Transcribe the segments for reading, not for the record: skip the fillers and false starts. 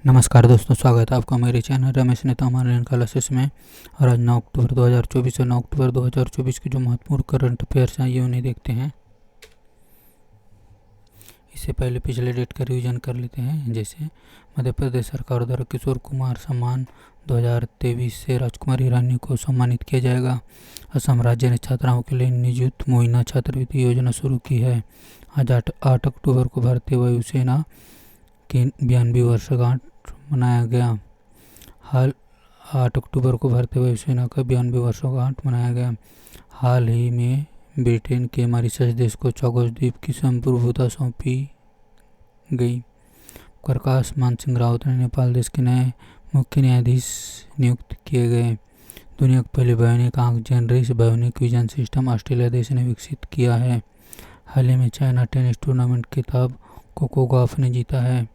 नमस्कार दोस्तों, स्वागत है आपका मेरे चैनल रमेश नेता ऑनलाइन क्लासेस में। और आज 9 अक्टूबर 2024 और 9 अक्टूबर 2024 के जो महत्वपूर्ण करंट अफेयर्स हैं ये उन्हें देखते हैं। इससे पहले पिछले डेट का रिवीजन कर लेते हैं। जैसे मध्य प्रदेश सरकार द्वारा किशोर कुमार सम्मान 2023 से राजकुमारी ईरानी को सम्मानित किया जाएगा। असम राज्य ने छात्राओं के लिए नियुक्त महीना छात्रवृत्ति योजना शुरू की है। आज 8 अक्टूबर को भारतीय वायुसेना की 92वीं वर्षगांठ मनाया गया। 8 अक्टूबर को भारतीय वायुसेना का 92वीं वर्षगांठ मनाया गया। हाल ही में ब्रिटेन के मॉरिशस देश को चौगोस द्वीप की संप्रभुता सौंपी गई। प्रकाश मान सिंह रावत ने नेपाल देश के नए मुख्य न्यायाधीश नियुक्त किए गए। दुनिया की पहली बायोनिक आंख जेनरिस बायोनिक विजन सिस्टम ऑस्ट्रेलिया देश ने विकसित किया है। हाल ही में चाइना टेनिस टूर्नामेंट खिताब कोको गॉफ ने जीता है।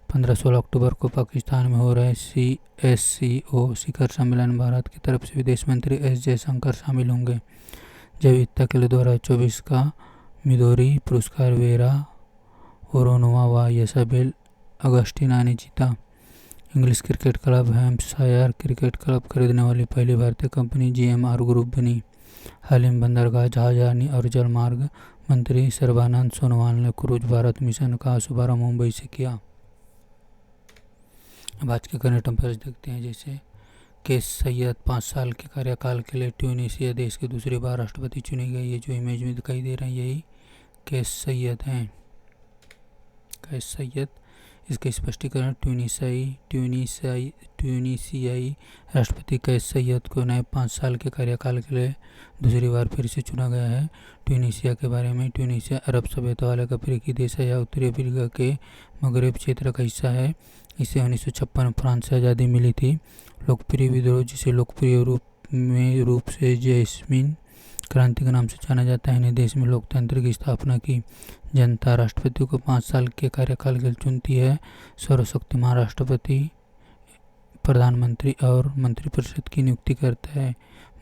15-16 अक्टूबर को पाकिस्तान में हो रहे CSCO शिखर सम्मेलन में भारत की तरफ से विदेश मंत्री S जयशंकर शामिल होंगे। जैव विविधता के लिए 2024 का मिदोरी पुरस्कार वेरा ओरोनोवा व येसाबेल अगस्टिना ने जीता। English cricket club Hampshire cricket club खरीदने वाली पहली भारतीय कंपनी GMR ग्रुप बनी। हाल ही में बंदरगाह, जहाजरानी और जलमार्ग मंत्री सर्बानंद सोनोवाल ने क्रूज भारत मिशन का शुभारंभ मुंबई से किया। अब आज के करंट अफेयर्स देखते हैं। जैसे केस सैयद 5 साल के कार्यकाल के लिए ट्यूनीशिया देश के दूसरी बार राष्ट्रपति चुने गए। ये जो इमेज में दिखाई दे रहे हैं यही केस सैयद हैं। केस सैयद, इसके स्पष्टीकरण ट्यूनीशियाई राष्ट्रपति कैस सैयद को नए 5 साल के कार्यकाल के लिए दूसरी बार फिर से चुना गया है। ट्यूनीशिया के बारे में, ट्यूनीशिया अरब सभ्यता वाला एक अफ्रीकी देश है। यह उत्तरी अफ्रीका के मगरेब क्षेत्र का हिस्सा है। इसे 1956 में फ्रांस से आज़ादी मिली थी। लोकप्रिय विद्रोह, जिसे लोकप्रिय रूप से जैस्मिन क्रांति के नाम से जाना जाता है, ने देश में लोकतंत्र की स्थापना की। जनता राष्ट्रपति को 5 साल के कार्यकाल के लिए चुनती है। सर्वशक्तिमान राष्ट्रपति प्रधानमंत्री और मंत्रिपरिषद की नियुक्ति करता है।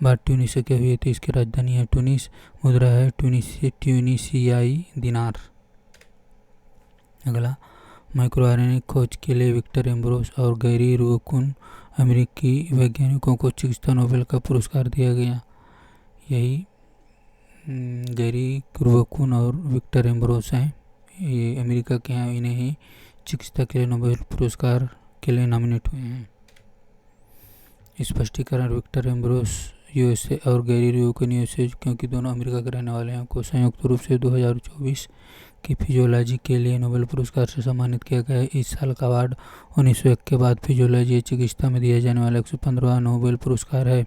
बात ट्यूनीशिया की हुई थी। इसकी राजधानी है ट्यूनिस। मुद्रा है ट्यूनीशियाई दिनार। अगला, माइक्रो आरएनए खोज के लिए विक्टर एम्ब्रोस और गैरी रुबिकुन अमेरिकी वैज्ञानिकों को चिकित्सा नोबेल का पुरस्कार दिया गया। यही गैरी रुबिकुन और विक्टर एम्ब्रोस हैं, ये अमेरिका के हैं। इन्हें ही चिकित्सा के लिए नोबेल पुरस्कार के लिए नॉमिनेट हुए हैं। स्पष्टीकरण, विक्टर एम्ब्रोस USA और गैरी रुबिकुन USA क्योंकि दोनों अमेरिका के रहने वाले हैं, को संयुक्त रूप से 2024 की फिजियोलॉजी के लिए नोबेल पुरस्कार से सम्मानित किया गया है। इस साल का अवार्ड 1901 के बाद फिजियोलॉजी चिकित्सा में दिया जाने वाला 115वां नोबेल पुरस्कार है।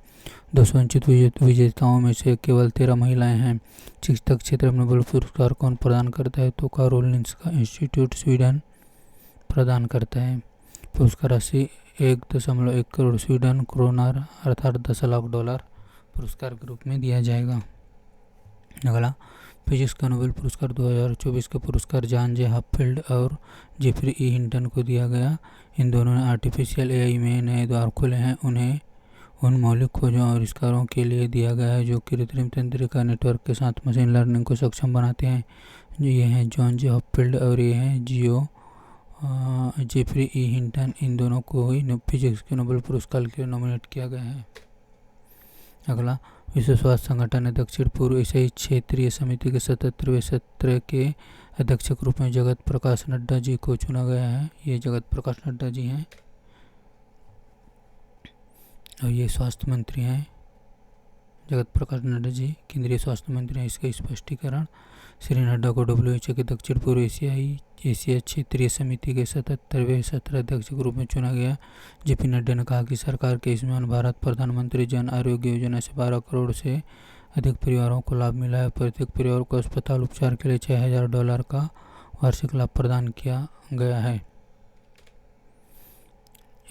229 विजेताओं में से केवल 13 महिलाएं हैं। चिकित्सा क्षेत्र में नोबेल पुरस्कार कौन प्रदान करता है? तो कारोलिंस्का इंस्टीट्यूट स्वीडन प्रदान करता है। पुरस्कार राशि 1.1 करोड़ स्वीडन क्रोनर अर्थात 10 लाख डॉलर पुरस्कार के रूप में दिया जाएगा। अगला, फिजिक्स का नोबेल पुरस्कार 2024 का पुरस्कार जॉन जे हॉपफील्ड और जेफरी ई हिंटन को दिया गया। इन दोनों ने आर्टिफिशियल AI में नए द्वार खोले हैं। उन्हें उन मौलिक खोजों और आविष्कारों के लिए दिया गया है जो कृत्रिम तंत्रिका नेटवर्क के साथ मशीन लर्निंग को सक्षम बनाते हैं। ये हैं जॉन जे हॉपफील्ड और ये हैं जेफरी ई हिंटन। इन दोनों को ही फिजिक्स के नोबेल पुरस्कार के लिए नॉमिनेट किया गया है। अगला, विश्व स्वास्थ्य संगठन ने दक्षिण पूर्व एशियाई क्षेत्रीय समिति के 77वें सत्र के अध्यक्ष के रूप में जगत प्रकाश नड्डा जी को चुना गया है। ये जगत प्रकाश नड्डा जी हैं और ये स्वास्थ्य मंत्री हैं। जगत प्रकाश नड्डा जी केंद्रीय स्वास्थ्य मंत्री हैं। इसका स्पष्टीकरण, श्री नड्डा को WHO के दक्षिण पूर्व एशिया क्षेत्रीय समिति के 77वें सत्र अध्यक्ष के रूप में चुना गया। JP नड्डा ने कहा कि सरकार के आयुष्मान भारत प्रधानमंत्री जन आरोग्य योजना से 12 करोड़ से अधिक परिवारों को लाभ मिला है। प्रत्येक परिवार को अस्पताल उपचार के लिए $6000 का वार्षिक लाभ प्रदान किया गया है।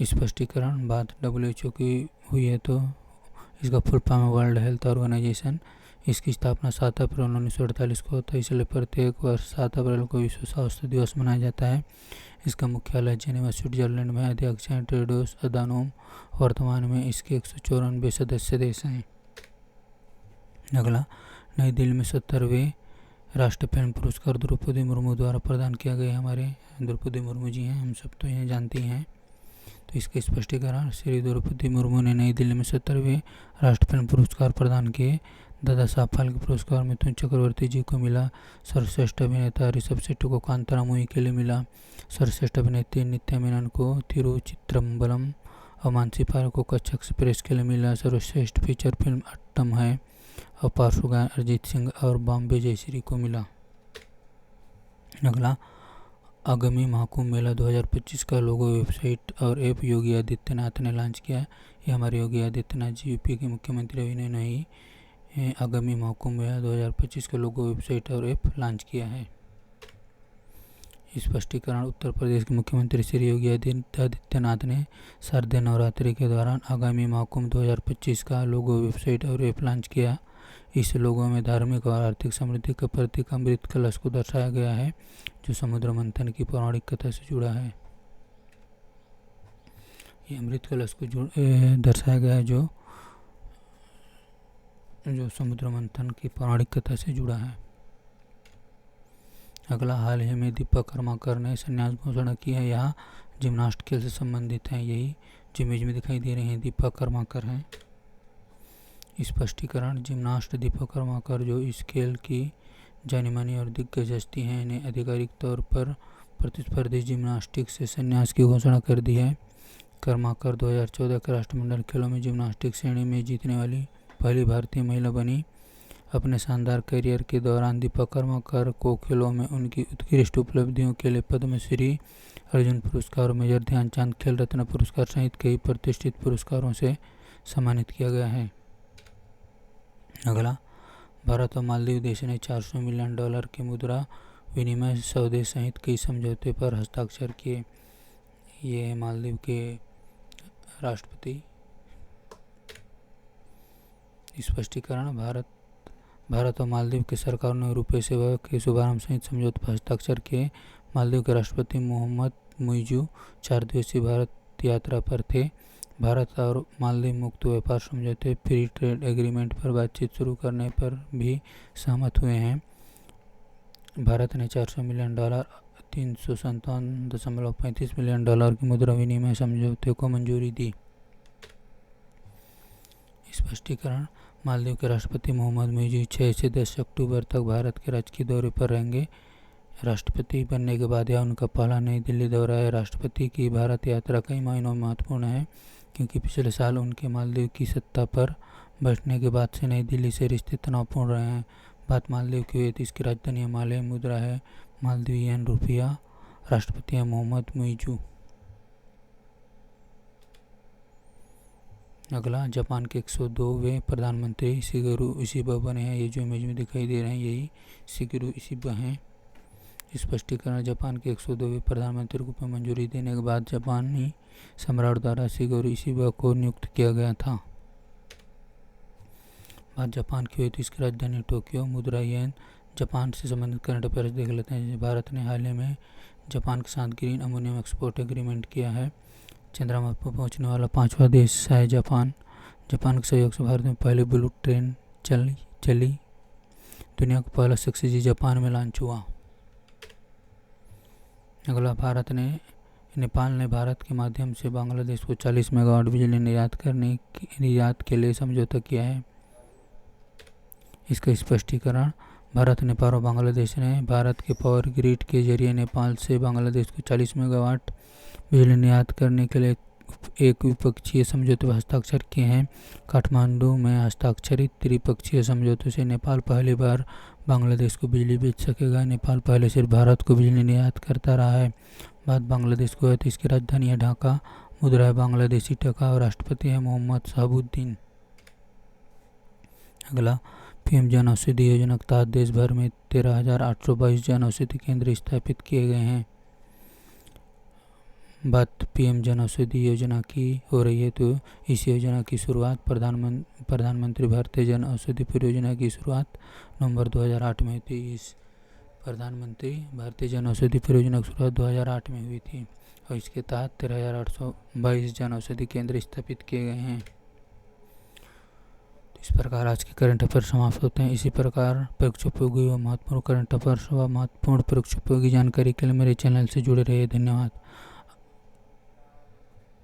स्पष्टीकरण, बात WHO की हुई है तो इसका फुल फॉर्म है वर्ल्ड हेल्थ ऑर्गेनाइजेशन। इसकी स्थापना 7 अप्रैल 1948 को होता है। इसलिए प्रत्येक वर्ष 7 अप्रैल को विश्व स्वास्थ्य दिवस मनाया जाता है। इसका मुख्यालय जेनेवा स्विट्जरलैंड में। अध्यक्ष हैं टेड्रोस अदानोम। वर्तमान में इसके 194 सदस्य देश हैं। अगला, नई दिल्ली में 70वें राष्ट्रीय फिल्म पुरस्कार द्रौपदी मुर्मू द्वारा प्रदान किया गया। हमारे द्रौपदी मुर्मू जी हैं, हम सब तो इन्हें जानती हैं। तो इसके स्पष्टीकरण, श्री द्रौपदी मुर्मू ने नई दिल्ली में 70वें राष्ट्रीय फिल्म पुरस्कार प्रदान किए। दादा साहब फाल्के पुरस्कार मिथुन चक्रवर्ती जी को मिला। सर्वश्रेष्ठ अभिनेता ऋषभ शेट्टी को कांतारा मूवी के लिए मिला। सर्वश्रेष्ठ अभिनेत्री नित्या मेनन को तिरुचित्रम्बलम और मानसी पाल को कच्छ एक्सप्रेस के लिए मिला। सर्वश्रेष्ठ फीचर फिल्म अट्टम है और पार्श्व गायन अरिजीत सिंह और बॉम्बे जयश्री को मिला। अगला, आगामी महाकुंभ मेला 2025 का लोगो, वेबसाइट और ऐप योगी आदित्यनाथ ने लॉन्च किया। ये हमारे योगी आदित्यनाथ जी यूपी के मुख्यमंत्री अभी नहीं आगामी महाकुंभ मेला 2025 का लोगो, वेबसाइट और ऐप लॉन्च किया है। स्पष्टीकरण, उत्तर प्रदेश के मुख्यमंत्री श्री योगी आदित्यनाथ ने शारदीय नवरात्रि के दौरान आगामी महाकुंभ 2025 का लोगो, वेबसाइट और ऐप लॉन्च किया। इस लोगो में धार्मिक और आर्थिक समृद्धि का प्रतीक अमृत कलश को दर्शाया गया है, जो समुद्र मंथन की पौराणिक कथा से जुड़ा है। ये अमृत कलश को दर्शाया गया है जो समुद्र मंथन की पौराणिक कथा से जुड़ा है। अगला, हाल ही में दीपक कर्माकर ने संन्यास घोषणा की है। यहाँ जिम्नास्ट खेल से संबंधित हैं। यही जो इमेज में दिखाई दे रहे हैं दीपक कर्माकर हैं। स्पष्टीकरण, जिम्नास्ट दीपक कर्माकर जो इस खेल की जानी मानी और दिग्गज हस्ती हैं, ने आधिकारिक तौर पर प्रतिस्पर्धी जिम्नास्टिक से संन्यास की घोषणा कर दी है। कर्माकर 2014 के राष्ट्रमंडल खेलों में जिम्नास्टिक श्रेणी में जीतने वाली पहली भारतीय महिला बनी। अपने शानदार करियर के दौरान दीपक कर्माकर को खेलों में उनकी उत्कृष्ट उपलब्धियों के लिए पद्मश्री, अर्जुन पुरस्कार और मेजर ध्यानचंद खेल रत्न पुरस्कार सहित कई प्रतिष्ठित पुरस्कारों से सम्मानित किया गया है। अगला, भारत और मालदीव देश ने $400 मिलियन के मुद्रा विनिमय सौदे सहित कई समझौते पर हस्ताक्षर किए। ये मालदीव के राष्ट्रपति। स्पष्टीकरण, भारत और मालदीव की सरकार ने रुपये सेवा के शुभारंभ सहित समझौते पर हस्ताक्षर किए। मालदीव के राष्ट्रपति मोहम्मद मुइज़ू 4 दिवसीय भारत यात्रा पर थे। भारत और मालदीव मुक्त व्यापार समझौते फ्री ट्रेड एग्रीमेंट पर बातचीत शुरू करने पर भी सहमत हुए हैं। भारत ने $400 मिलियन 357.35 मिलियन की मुद्रा विनिमय समझौते को मंजूरी दी। स्पष्टीकरण, मालदीव के राष्ट्रपति मोहम्मद मुइज़ू 6 से 10 अक्टूबर तक भारत के राजकीय दौरे पर रहेंगे। राष्ट्रपति बनने के बाद यह उनका पहला नई दिल्ली दौरा है। राष्ट्रपति की भारत यात्रा कई मायनों में महत्वपूर्ण है, क्योंकि पिछले साल उनके मालदीव की सत्ता पर बैठने के बाद से नई दिल्ली से रिश्ते तनावपूर्ण रहे हैं। बात मालदीव की हुई तो इसकी राजधानी हिमालय मुद्रा है मालदीवियन रुपया। राष्ट्रपति हैं मोहम्मद मुइज़ू। अगला, जापान के 102वें प्रधानमंत्री शिगेरू इशिबा बने हैं। ये जो इमेज में दिखाई दे रहे हैं यही शिगेरू इशिबा हैं। स्पष्टीकरण, जापान के 102वें प्रधानमंत्री को मंजूरी देने के बाद जापानी सम्राट द्वारा शिगेरू इशिबा को नियुक्त किया गया था। बात जापान की हुई तो इसकी राजधानी टोक्यो, मुद्रा येन। जापान से संबंधित करंट अफेयर्स देख लेते हैं। भारत ने हाल ही में जापान के साथ ग्रीन अमोनियम एक्सपोर्ट एग्रीमेंट किया है। चंद्रमा पर पहुंचने वाला 5वां देश है जापान। जापान के सहयोग से भारत में पहली बुलेट ट्रेन चली। दुनिया का पहला सक्सेसी जापान में लॉन्च हुआ। अगला, नेपाल ने भारत के माध्यम से बांग्लादेश को 40 मेगावाट बिजली निर्यात के लिए समझौता किया है। इसका स्पष्टीकरण, भारत, नेपाल और बांग्लादेश ने भारत के पावर ग्रिड के जरिए नेपाल से बांग्लादेश को 40 मेगावाट बिजली निर्यात करने के लिए एक द्विपक्षीय समझौते पर हस्ताक्षर किए हैं। काठमांडू में हस्ताक्षरित त्रिपक्षीय समझौते से नेपाल पहली बार बांग्लादेश को बिजली बेच सकेगा। नेपाल पहले सिर्फ भारत को बिजली निर्यात करता रहा है। बात बांग्लादेश को है तो इसकी राजधानी है ढाका, मुद्रा है बांग्लादेशी टका और राष्ट्रपति है मोहम्मद शहाबुद्दीन। अगला, पीएम जन औषधि योजना के तहत देश भर में 13,822 जन औषधि केंद्र स्थापित किए गए हैं। बात पीएम जन औषधि योजना की हो रही है तो इस योजना की शुरुआत प्रधानमंत्री भारतीय जन औषधि परियोजना की शुरुआत नवंबर 2008 में हुई थी। इस प्रधानमंत्री भारतीय जन औषधि परियोजना की शुरुआत 2008 में हुई थी और इसके तहत 13,822 जन औषधि केंद्र स्थापित किए गए हैं। इस प्रकार आज के करंट अफेयर समाप्त होते हैं। इसी प्रकार परीक्षोपयोगी व महत्वपूर्ण करंट अफेयर्स व महत्वपूर्ण परीक्षोपयोगी जानकारी के लिए मेरे चैनल से जुड़े रहिए। धन्यवाद।